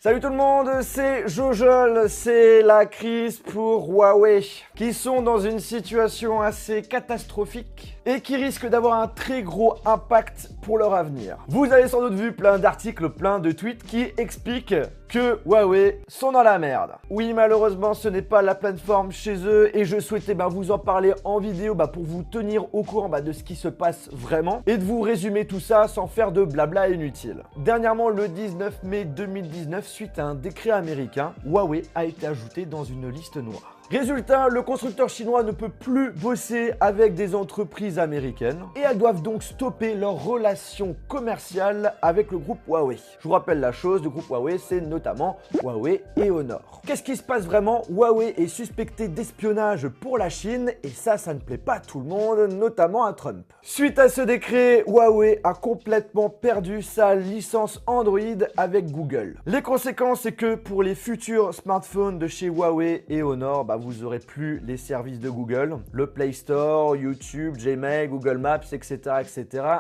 Salut tout le monde, c'est Jojol, c'est la crise pour Huawei, qui sont dans une situation assez catastrophique et qui risquent d'avoir un très gros impact pour leur avenir. Vous avez sans doute vu plein d'articles, plein de tweets qui expliquent que Huawei sont dans la merde. Oui, malheureusement, ce n'est pas la plateforme chez eux et je souhaitais vous en parler en vidéo pour vous tenir au courant de ce qui se passe vraiment et de vous résumer tout ça sans faire de blabla inutile. Dernièrement, le 19 mai 2019, suite à un décret américain, Huawei a été ajouté dans une liste noire. Résultat, le constructeur chinois ne peut plus bosser avec des entreprises américaines et elles doivent donc stopper leurs relations commerciales avec le groupe Huawei. Je vous rappelle la chose, le groupe Huawei, c'est notamment Huawei et Honor. Qu'est-ce qui se passe vraiment? Huawei est suspecté d'espionnage pour la Chine et ça ne plaît pas à tout le monde, notamment à Trump. Suite à ce décret, Huawei a complètement perdu sa licence Android avec Google. Les conséquences, c'est que pour les futurs smartphones de chez Huawei et Honor, vous n'aurez plus les services de Google, le Play Store, YouTube, Gmail, Google Maps, etc.,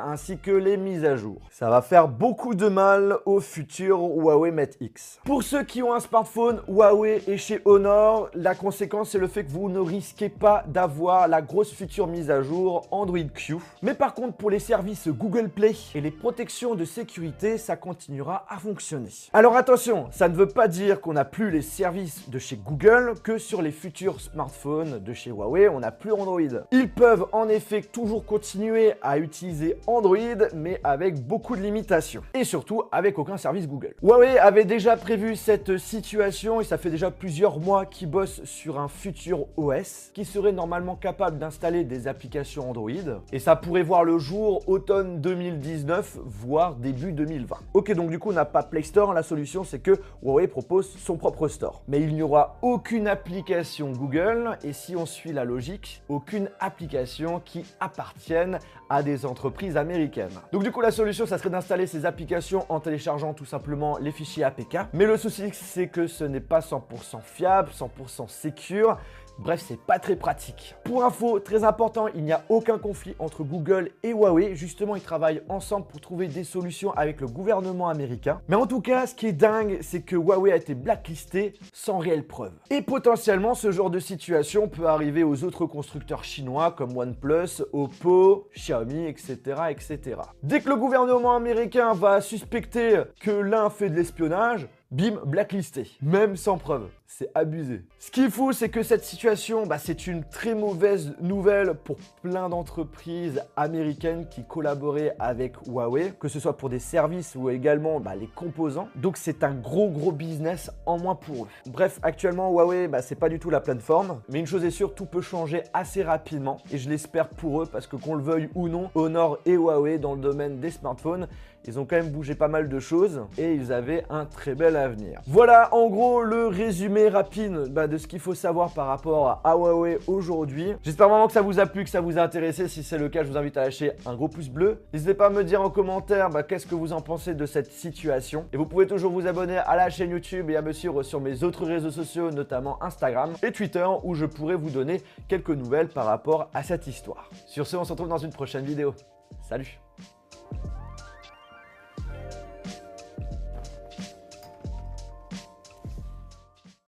ainsi que les mises à jour. Ça va faire beaucoup de mal au futur Huawei Mate X. Pour ceux qui ont un smartphone Huawei et chez Honor, la conséquence, c'est le fait que vous ne risquez pas d'avoir la grosse future mise à jour Android Q. Mais par contre, pour les services Google Play et les protections de sécurité, ça continuera à fonctionner. Alors attention, ça ne veut pas dire qu'on n'a plus les services de chez Google que sur les futurs smartphones de chez Huawei, on n'a plus Android. Ils peuvent en effet toujours continuer à utiliser Android, mais avec beaucoup de limitations. Et surtout, avec aucun service Google. Huawei avait déjà prévu cette situation et ça fait déjà plusieurs mois qu'ils bossent sur un futur OS qui serait normalement capable d'installer des applications Android. Et ça pourrait voir le jour automne 2019, voire début 2020. Ok, donc du coup, on n'a pas Play Store. La solution, c'est que Huawei propose son propre store. Mais il n'y aura aucune application Google et si on suit la logique, aucune application qui appartienne à des entreprises américaines. Donc du coup, la solution, ça serait d'installer ces applications en téléchargeant tout simplement les fichiers APK. Mais le souci, c'est que ce n'est pas 100% fiable, 100% secure. Bref, c'est pas très pratique. Pour info, très important, il n'y a aucun conflit entre Google et Huawei. Justement, ils travaillent ensemble pour trouver des solutions avec le gouvernement américain. Mais en tout cas, ce qui est dingue, c'est que Huawei a été blacklisté sans réelle preuve. Et potentiellement, ce genre de situation peut arriver aux autres constructeurs chinois comme OnePlus, Oppo, Xiaomi, etc., etc. Dès que le gouvernement américain va suspecter que l'un fait de l'espionnage, bim, blacklisté, même sans preuve. C'est abusé. Ce qu'il faut, c'est que cette situation, c'est une très mauvaise nouvelle pour plein d'entreprises américaines qui collaboraient avec Huawei, que ce soit pour des services ou également les composants. Donc c'est un gros business en moins pour eux. Bref, actuellement Huawei, c'est pas du tout la plateforme, mais une chose est sûre, tout peut changer assez rapidement et je l'espère pour eux parce que qu'on le veuille ou non, Honor et Huawei dans le domaine des smartphones, ils ont quand même bougé pas mal de choses et ils avaient un très bel avenir. Voilà en gros le résumé rapide de ce qu'il faut savoir par rapport à Huawei aujourd'hui. J'espère vraiment que ça vous a plu, que ça vous a intéressé. Si c'est le cas, je vous invite à lâcher un gros pouce bleu. N'hésitez pas à me dire en commentaire qu'est-ce que vous en pensez de cette situation. Et vous pouvez toujours vous abonner à la chaîne YouTube et à me suivre sur mes autres réseaux sociaux, notamment Instagram et Twitter, où je pourrai vous donner quelques nouvelles par rapport à cette histoire. Sur ce, on se retrouve dans une prochaine vidéo. Salut!